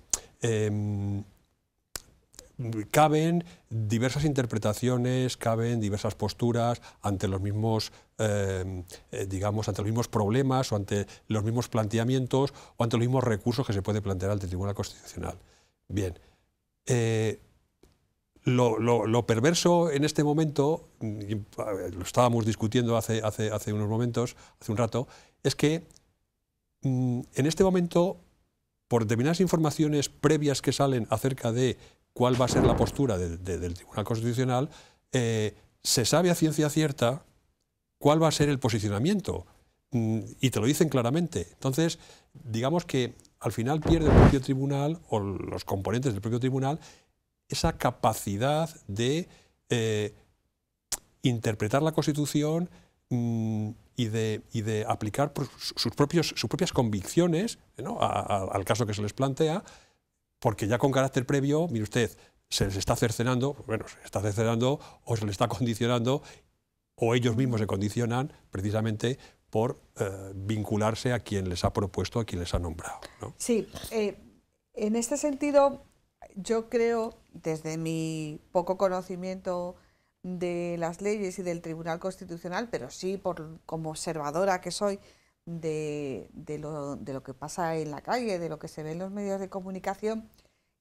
caben diversas interpretaciones, caben diversas posturas ante los mismos, ante los mismos problemas o ante los mismos planteamientos o ante los mismos recursos que se puede plantear ante el Tribunal Constitucional. Bien, lo perverso en este momento, lo estábamos discutiendo hace unos momentos, hace un rato, es que en este momento, por determinadas informaciones previas que salen acerca de cuál va a ser la postura del Tribunal Constitucional, se sabe a ciencia cierta cuál va a ser el posicionamiento y te lo dicen claramente. Entonces, digamos que al final pierde el propio tribunal o los componentes del propio tribunal esa capacidad de interpretar la Constitución y de aplicar sus propias convicciones, ¿no?, al caso que se les plantea, porque ya con carácter previo, mire usted, se les está cercenando, bueno, se está cercenando o se les está condicionando, o ellos mismos se condicionan precisamente por vincularse a quien les ha propuesto, a quien les ha nombrado, ¿no? Sí, en este sentido, yo creo, desde mi poco conocimiento de las leyes y del Tribunal Constitucional, pero sí como observadora que soy de lo que pasa en la calle, de lo que se ve en los medios de comunicación,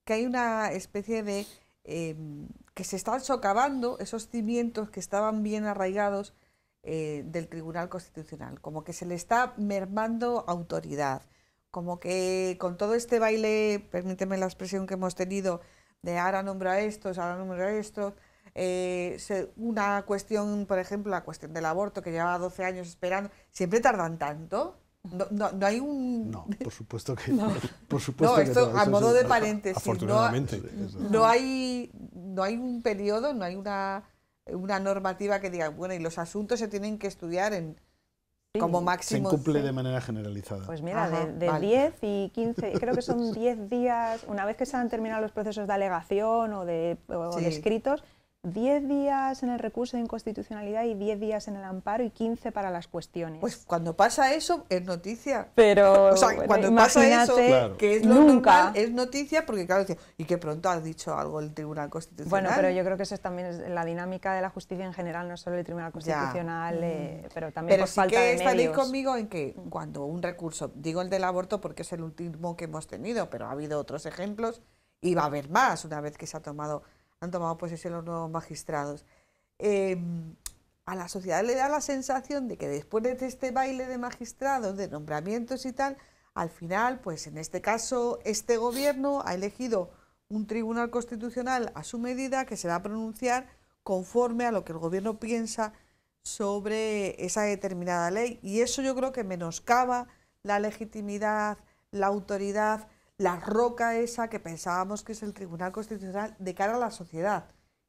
que hay una especie de que se están socavando esos cimientos que estaban bien arraigados del Tribunal Constitucional, como que se le está mermando autoridad, como que con todo este baile, permíteme la expresión que hemos tenido, de ahora nombra estos, ahora nombra estos, una cuestión, por ejemplo, la cuestión del aborto, que llevaba 12 años esperando, siempre tardan tanto. No hay un... No, por supuesto que no. Por supuesto no, esto que no, a modo de paréntesis. Afortunadamente. No hay un periodo, no hay una normativa que diga, bueno, y los asuntos se tienen que estudiar como máximo. Se incumple de manera generalizada. Pues mira, Ajá, de vale. 10 y 15, creo que son 10 días, una vez que se han terminado los procesos de alegación o de escritos, 10 días en el recurso de inconstitucionalidad y 10 días en el amparo y 15 para las cuestiones. Pues cuando pasa eso, es noticia. Pero o sea, bueno, cuando pasa eso, claro, que es lo nunca. normal, es noticia, porque claro, y que pronto has dicho algo el Tribunal Constitucional. Bueno, pero yo creo que eso también es la dinámica de la justicia en general, no solo el Tribunal Constitucional, pero también pero por sí falta que de estaréis medios. conmigo en que cuando un recurso, digo el del aborto porque es el último que hemos tenido, pero ha habido otros ejemplos y va a haber más una vez que han tomado posesión los nuevos magistrados. A la sociedad le da la sensación de que después de este baile de magistrados, de nombramientos y tal, al final, pues en este caso, este gobierno ha elegido un Tribunal Constitucional a su medida que se va a pronunciar conforme a lo que el gobierno piensa sobre esa determinada ley. Y eso yo creo que menoscaba la legitimidad, la autoridad, la roca esa que pensábamos que es el Tribunal Constitucional de cara a la sociedad.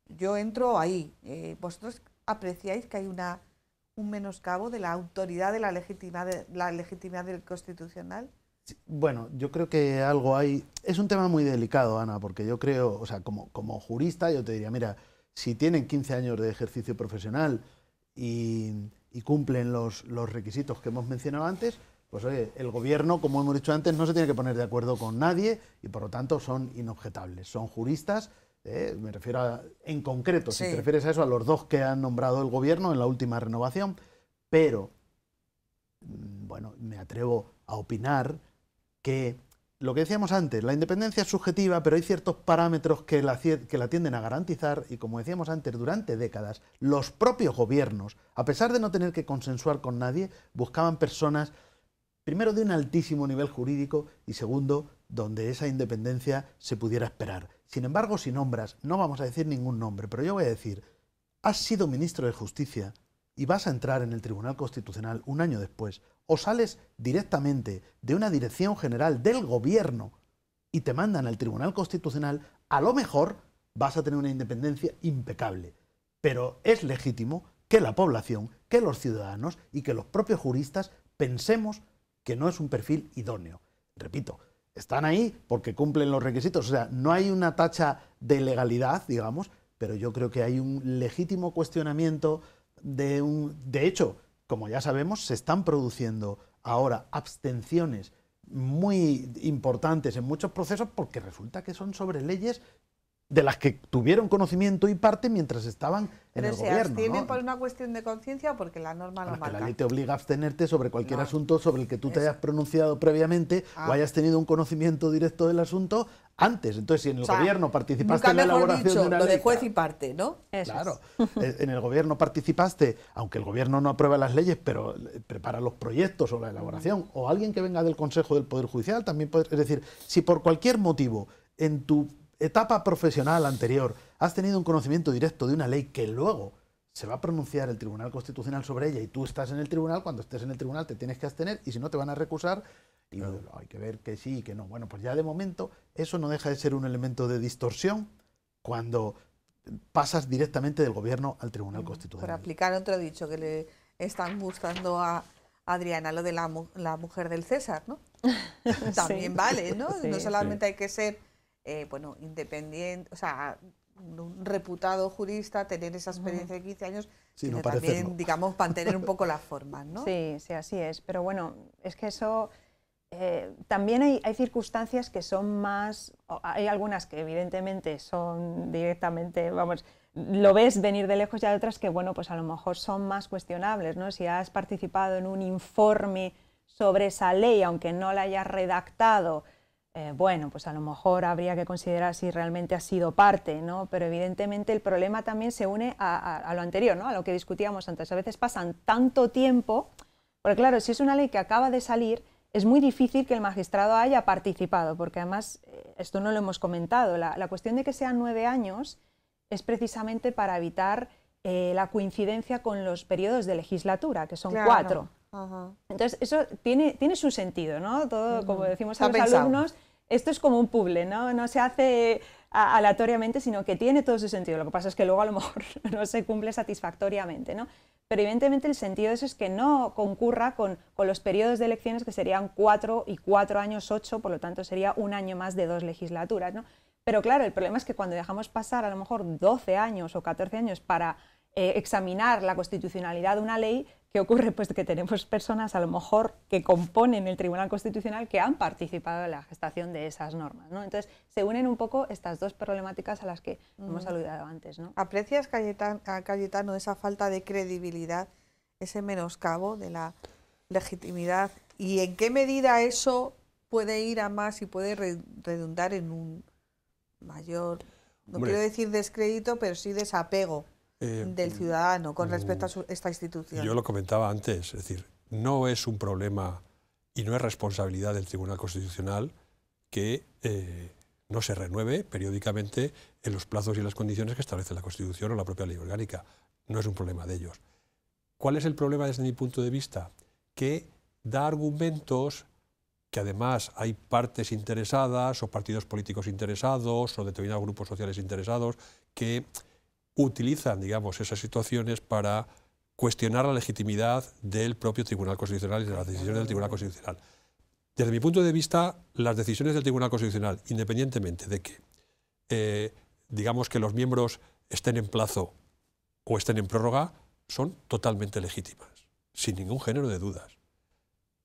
Yo entro ahí. ¿Vosotros apreciáis que hay un menoscabo de la autoridad, de la legitimidad del Constitucional? Sí, bueno, yo creo que algo hay... Es un tema muy delicado, Ana, porque yo creo, o sea, como jurista, yo te diría, mira, si tienen 15 años de ejercicio profesional y cumplen los requisitos que hemos mencionado antes, pues oye, el gobierno, como hemos dicho antes, no se tiene que poner de acuerdo con nadie y por lo tanto son inobjetables. Son juristas, me refiero en concreto, si te refieres a eso, a los dos que han nombrado el gobierno en la última renovación, pero, bueno, me atrevo a opinar que lo que decíamos antes, la independencia es subjetiva, pero hay ciertos parámetros que la tienden a garantizar y, como decíamos antes, durante décadas, los propios gobiernos, a pesar de no tener que consensuar con nadie, buscaban personas, primero, de un altísimo nivel jurídico y, segundo, donde esa independencia se pudiera esperar. Sin embargo, si nombras, no vamos a decir ningún nombre, pero yo voy a decir, has sido ministro de Justicia y vas a entrar en el Tribunal Constitucional un año después, o sales directamente de una dirección general del gobierno y te mandan al Tribunal Constitucional, a lo mejor vas a tener una independencia impecable. Pero es legítimo que la población, que los ciudadanos y que los propios juristas pensemos que no es un perfil idóneo. Repito, están ahí porque cumplen los requisitos, o sea, no hay una tacha de legalidad, digamos, pero yo creo que hay un legítimo cuestionamiento de hecho, como ya sabemos, se están produciendo ahora abstenciones muy importantes en muchos procesos porque resulta que son sobre leyes de las que tuvieron conocimiento y parte mientras estaban en el gobierno. ¿Pero se abstienen, ¿no?, por una cuestión de conciencia o porque la norma lo marca? La ley te obliga a abstenerte sobre cualquier asunto sobre el que tú te hayas pronunciado previamente o hayas tenido un conocimiento directo del asunto antes. Entonces, si en el gobierno participaste en la elaboración de una ley... lo de juez y parte, ¿no? Claro, en el gobierno participaste, aunque el gobierno no aprueba las leyes, pero prepara los proyectos o la elaboración, o alguien que venga del Consejo del Poder Judicial también puede... Es decir, si por cualquier motivo en tu etapa profesional anterior has tenido un conocimiento directo de una ley que luego se va a pronunciar el Tribunal Constitucional sobre ella y tú estás en el tribunal, cuando estés en el tribunal te tienes que abstener y si no te van a recusar, Y hay que ver que sí y que no. Bueno, pues ya de momento eso no deja de ser un elemento de distorsión cuando pasas directamente del gobierno al Tribunal Constitucional. Por aplicar otro dicho que le están gustando a Adriana, lo de la mujer del César, ¿no? También vale, ¿no? Sí, no solamente hay que ser independiente, o sea, un reputado jurista, tener esa experiencia de 15 años, sino también, digamos, mantener un poco las formas, ¿no? Sí, sí, así es. Pero bueno, es que eso... también hay circunstancias que son más, hay algunas que evidentemente son directamente, vamos, lo ves venir de lejos, y hay otras que, bueno, pues a lo mejor son más cuestionables, ¿no? Si has participado en un informe sobre esa ley, aunque no la hayas redactado, bueno, pues a lo mejor habría que considerar si realmente has sido parte, ¿no? Pero evidentemente el problema también se une a lo anterior, ¿no? A lo que discutíamos antes. A veces pasan tanto tiempo, porque claro, si es una ley que acaba de salir, es muy difícil que el magistrado haya participado, porque además, esto no lo hemos comentado, la cuestión de que sean 9 años es precisamente para evitar la coincidencia con los periodos de legislatura, que son 4. Ajá. Entonces, eso tiene su sentido, ¿no? Todo, como decimos a los pensado. alumnos, esto es como un puzzle, ¿no? No se hace aleatoriamente, sino que tiene todo su sentido. Lo que pasa es que luego a lo mejor no se cumple satisfactoriamente, ¿no? Pero evidentemente el sentido de eso es que no concurra con los periodos de elecciones, que serían 4 y 4 años 8, por lo tanto sería un año más de 2 legislaturas, ¿no? Pero claro, el problema es que cuando dejamos pasar a lo mejor 12 años o 14 años para examinar la constitucionalidad de una ley, ¿qué ocurre? Pues que tenemos personas a lo mejor que componen el Tribunal Constitucional que han participado en la gestación de esas normas, ¿no? Entonces se unen un poco estas dos problemáticas a las que hemos aludido antes, ¿no? ¿Aprecias, Cayetano, esa falta de credibilidad, ese menoscabo de la legitimidad? ¿Y en qué medida eso puede ir a más y puede redundar en un mayor, no quiero decir descrédito, pero sí desapego del ciudadano con respecto a esta institución? Yo lo comentaba antes, es decir, no es un problema y no es responsabilidad del Tribunal Constitucional que no se renueve periódicamente en los plazos y las condiciones que establece la Constitución o la propia ley orgánica. No es un problema de ellos. ¿Cuál es el problema desde mi punto de vista? Que da argumentos que además hay partes interesadas o partidos políticos interesados o determinados grupos sociales interesados que utilizan, digamos, esas situaciones para cuestionar la legitimidad del propio Tribunal Constitucional y de las decisiones del Tribunal Constitucional. Desde mi punto de vista, las decisiones del Tribunal Constitucional, independientemente de que, digamos, que los miembros estén en plazo o estén en prórroga, son totalmente legítimas, sin ningún género de dudas.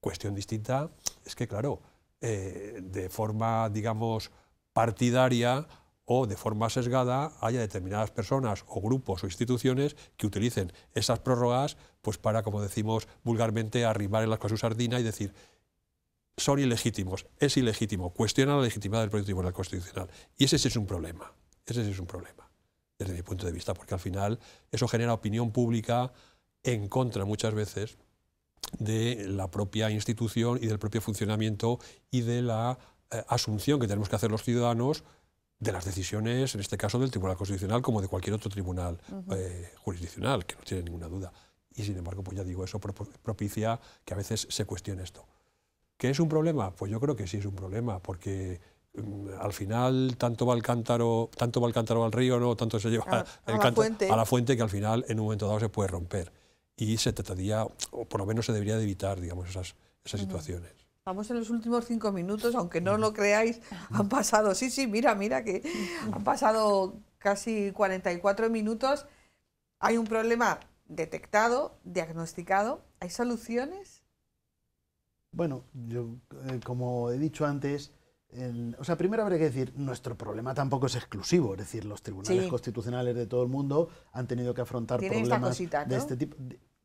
Cuestión distinta es que, claro, de forma, digamos, partidaria o de forma sesgada haya determinadas personas o grupos o instituciones que utilicen esas prórrogas pues para, como decimos vulgarmente, arribar el ascua a su sardina y decir son ilegítimos, es ilegítimo, cuestiona la legitimidad del propio Tribunal Constitucional. Y ese sí es un problema, desde mi punto de vista, porque al final eso genera opinión pública en contra muchas veces de la propia institución y del propio funcionamiento y de la asunción que tenemos que hacer los ciudadanos de las decisiones, en este caso del Tribunal Constitucional, como de cualquier otro tribunal jurisdiccional, que no tiene ninguna duda. Y sin embargo, pues ya digo, eso propicia que a veces se cuestione esto. ¿Qué es un problema? Pues yo creo que sí es un problema, porque al final tanto va el cántaro al río, ¿no? Tanto se lleva a la fuente, que al final en un momento dado se puede romper. Y se trataría, o por lo menos se debería de evitar, digamos, esas situaciones. Vamos en los últimos 5 minutos, aunque no lo creáis, han pasado, mira que han pasado casi 44 minutos. Hay un problema detectado, diagnosticado. ¿Hay soluciones? Bueno, yo, como he dicho antes, primero habría que decir, nuestro problema tampoco es exclusivo, es decir, los tribunales constitucionales de todo el mundo han tenido que afrontar problemas de este tipo.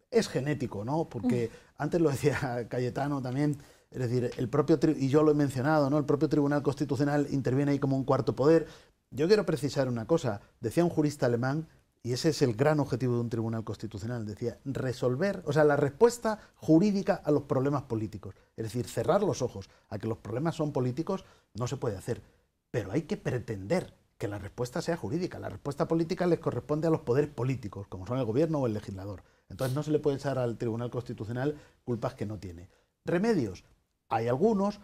Es genético, ¿no? Porque antes lo decía Cayetano también. Es decir, el propio, y yo lo he mencionado, ¿no? El propio Tribunal Constitucional interviene ahí como un cuarto poder. Yo quiero precisar una cosa. Decía un jurista alemán, y ese es el gran objetivo de un Tribunal Constitucional, decía, resolver, o sea, la respuesta jurídica a los problemas políticos. Es decir, cerrar los ojos a que los problemas son políticos no se puede hacer. Pero hay que pretender que la respuesta sea jurídica. La respuesta política les corresponde a los poderes políticos, como son el gobierno o el legislador. Entonces no se le puede echar al Tribunal Constitucional culpas que no tiene. Remedios. Hay algunos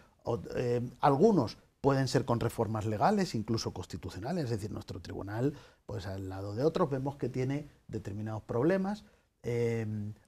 pueden ser con reformas legales, incluso constitucionales, es decir, nuestro tribunal, pues al lado de otros, vemos que tiene determinados problemas.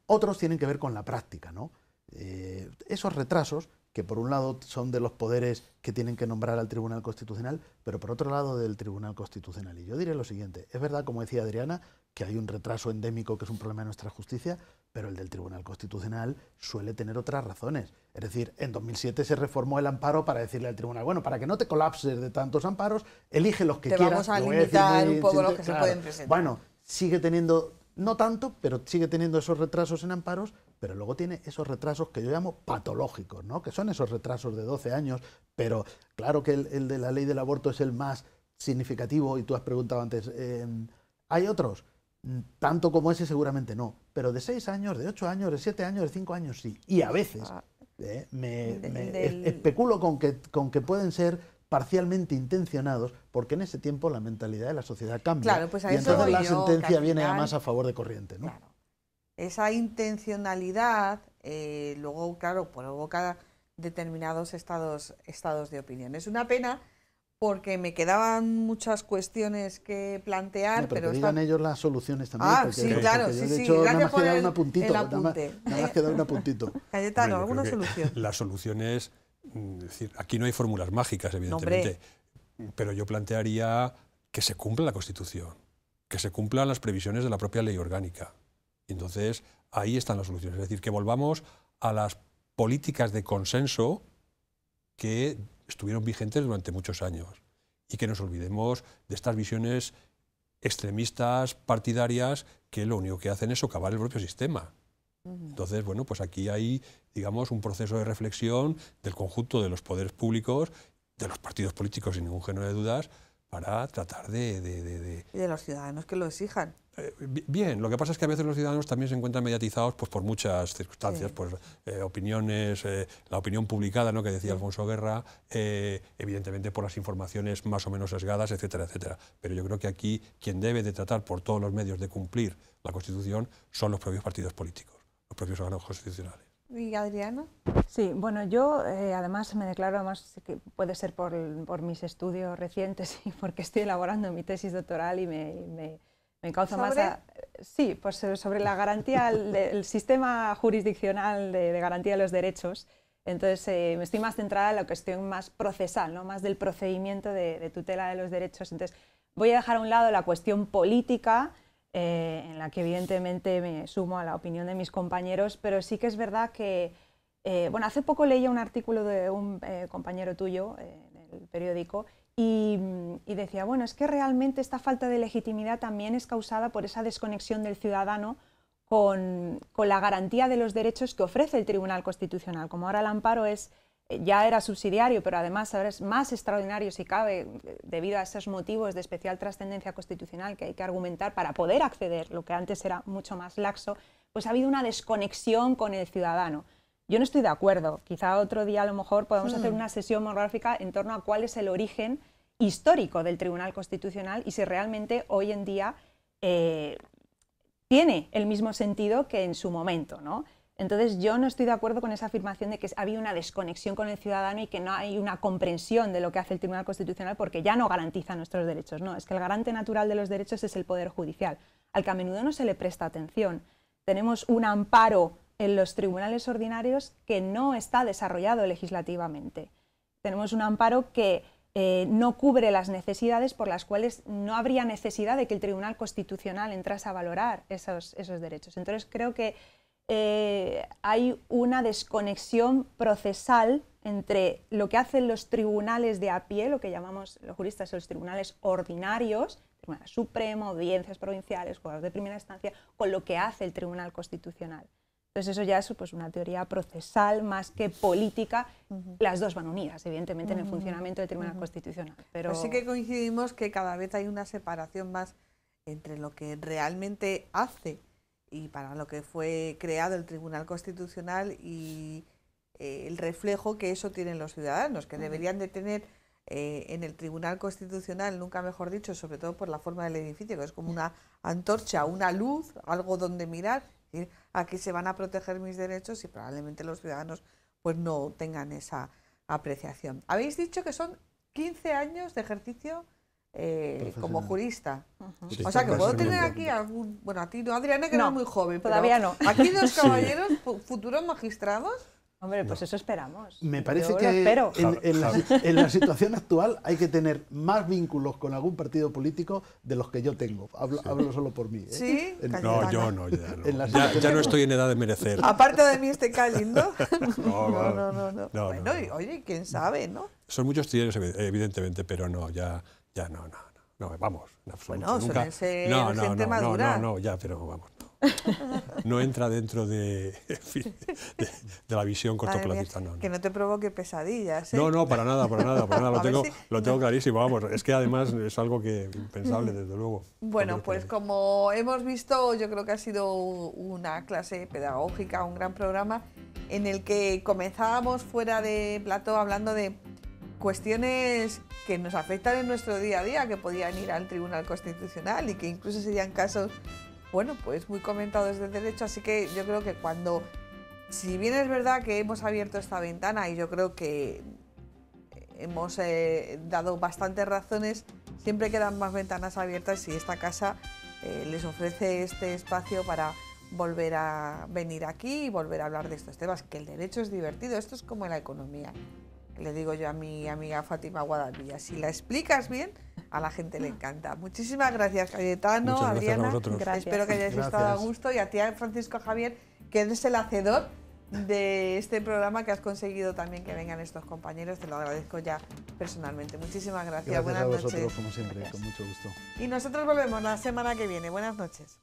Otros tienen que ver con la práctica, ¿no? Esos retrasos, que por un lado son de los poderes que tienen que nombrar al Tribunal Constitucional, pero por otro lado del Tribunal Constitucional. Y yo diré lo siguiente, es verdad, como decía Adriana, que hay un retraso endémico que es un problema de nuestra justicia, pero el del Tribunal Constitucional suele tener otras razones. Es decir, en 2007 se reformó el amparo para decirle al Tribunal, bueno, para que no te colapses de tantos amparos, elige los que quieras. Te vamos a limitar un poco los que se pueden presentar. Bueno, sigue teniendo, no tanto, pero sigue teniendo esos retrasos en amparos, pero luego tiene esos retrasos que yo llamo patológicos, ¿no? Que son esos retrasos de 12 años, pero claro que el de la ley del aborto es el más significativo, y tú has preguntado antes, ¿hay otros? Tanto como ese seguramente no, pero de 6 años, de 8 años, de 7 años, de 5 años sí, y a veces especulo con que pueden ser parcialmente intencionados, porque en ese tiempo la mentalidad de la sociedad cambia, claro, pues y entonces la sentencia viene además a favor de corriente, ¿no? Claro. Esa intencionalidad luego, claro, provoca determinados estados de opinión. Es una pena porque me quedaban muchas cuestiones que plantear, no, pero que digan ellos las soluciones también. Ah, sí, claro, sí, sí. Nada más que dar un apuntito. Nada más que dar un apuntito. Cayetano, ¿alguna solución? La solución es decir, aquí no hay fórmulas mágicas, evidentemente, pero yo plantearía que se cumpla la Constitución, que se cumplan las previsiones de la propia ley orgánica. Y entonces ahí están las soluciones. Es decir, que volvamos a las políticas de consenso que estuvieron vigentes durante muchos años y que nos olvidemos de estas visiones extremistas, partidarias, que lo único que hacen es socavar el propio sistema. Entonces, bueno, pues aquí hay, digamos, un proceso de reflexión del conjunto de los poderes públicos, de los partidos políticos, sin ningún género de dudas, para tratar de... Y de los ciudadanos que lo exijan. Bien, lo que pasa es que a veces los ciudadanos también se encuentran mediatizados pues, por muchas circunstancias, sí. Pues opiniones, la opinión publicada, ¿no?, que decía Alfonso Guerra, evidentemente por las informaciones más o menos sesgadas, etcétera, etcétera. Pero yo creo que aquí quien debe de tratar por todos los medios de cumplir la Constitución son los propios partidos políticos, los propios órganos constitucionales. ¿Y Adriana? Sí, bueno, yo además me declaro, además que puede ser por mis estudios recientes y porque estoy elaborando mi tesis doctoral y me causa más... Sí, pues sobre la garantía, el sistema jurisdiccional de garantía de los derechos. Entonces me estoy más centrada en la cuestión más procesal, ¿no?, más del procedimiento de tutela de los derechos. Entonces voy a dejar a un lado la cuestión política, en la que evidentemente me sumo a la opinión de mis compañeros, pero sí que es verdad que, bueno, hace poco leía un artículo de un compañero tuyo en el periódico y decía, bueno, es que realmente esta falta de legitimidad también es causada por esa desconexión del ciudadano con la garantía de los derechos que ofrece el Tribunal Constitucional. Como ahora el amparo ya era subsidiario, pero además ahora es más extraordinario si cabe, debido a esos motivos de especial trascendencia constitucional que hay que argumentar para poder acceder, lo que antes era mucho más laxo, pues ha habido una desconexión con el ciudadano. Yo no estoy de acuerdo, quizá otro día a lo mejor podamos hacer una sesión monográfica en torno a cuál es el origen histórico del Tribunal Constitucional y si realmente hoy en día tiene el mismo sentido que en su momento, ¿no? Entonces yo no estoy de acuerdo con esa afirmación de que ha habido una desconexión con el ciudadano y que no hay una comprensión de lo que hace el Tribunal Constitucional porque ya no garantiza nuestros derechos. No, es que el garante natural de los derechos es el Poder Judicial, al que a menudo no se le presta atención. Tenemos un amparo en los tribunales ordinarios que no está desarrollado legislativamente. Tenemos un amparo que no cubre las necesidades por las cuales no habría necesidad de que el Tribunal Constitucional entrase a valorar esos derechos. Entonces creo que hay una desconexión procesal entre lo que hacen los tribunales de a pie, lo que llamamos los juristas los tribunales ordinarios, Tribunal Supremo, audiencias provinciales, juzgados de primera instancia, con lo que hace el Tribunal Constitucional. Entonces eso ya es pues, una teoría procesal más que política. Las dos van unidas, evidentemente, en el funcionamiento del Tribunal Constitucional. Pero sí que coincidimos que cada vez hay una separación más entre lo que realmente hace y para lo que fue creado el Tribunal Constitucional y el reflejo que eso tienen los ciudadanos, que deberían de tener en el Tribunal Constitucional, nunca mejor dicho, sobre todo por la forma del edificio, que es como una antorcha, una luz, algo donde mirar, aquí se van a proteger mis derechos y probablemente los ciudadanos pues no tengan esa apreciación. Habéis dicho que son 15 años de ejercicio como jurista. Sí, O sea que puedo tener profesionalmente. aquí algún... Bueno, a ti no, Adriana, que No, eres muy joven. todavía pero no. Aquí dos caballeros, futuros magistrados. Hombre, pues eso esperamos. Me parece Yo lo que espero. en la situación actual hay que tener más vínculos con algún partido político de los que yo tengo. Hablo solo por mí. ¿eh? Sí, En- Cayetano. No, yo no, ya no. En la Ya no estoy en edad de merecer. Aparte de mí este Calindo. No, No. no, Bueno, no. y, oye, quién sabe, ¿no? Son muchos trillones, evidentemente, pero no, ya no, vamos, en absoluto. Bueno, Nunca. suelen ser gente madura. No, ya, pero vamos, no. No entra dentro de, en fin, de la visión Madre mía, cortoplacista, no. que no te provoque pesadillas, ¿eh? No, para nada, A lo ver tengo, si- lo tengo clarísimo, vamos, es que además es algo que impensable, desde luego. Bueno, Lo pues tengo como hemos visto, yo creo que ha sido una clase pedagógica, un gran programa, en el que comenzábamos fuera de plató hablando de cuestiones que nos afectan en nuestro día a día, que podían ir al Tribunal Constitucional y que incluso serían casos, bueno, pues muy comentados del derecho, así que yo creo que cuando, si bien es verdad que hemos abierto esta ventana y yo creo que hemos dado bastantes razones, siempre quedan más ventanas abiertas y esta casa les ofrece este espacio para volver a venir aquí y volver a hablar de estos temas, que el derecho es divertido, esto es como la economía. Le digo yo a mi amiga Fátima Guadalvilla, si la explicas bien, a la gente le encanta. Muchísimas gracias, Cayetano, Muchas gracias a Adriana. vosotros. Gracias. Espero que hayáis estado a gusto y a ti, Francisco Javier, que eres el hacedor de este programa, que has conseguido también que vengan estos compañeros. Te lo agradezco ya personalmente. Muchísimas gracias. Gracias Buenas a vosotros, noches. como siempre, con mucho gusto. Y nosotros volvemos la semana que viene. Buenas noches.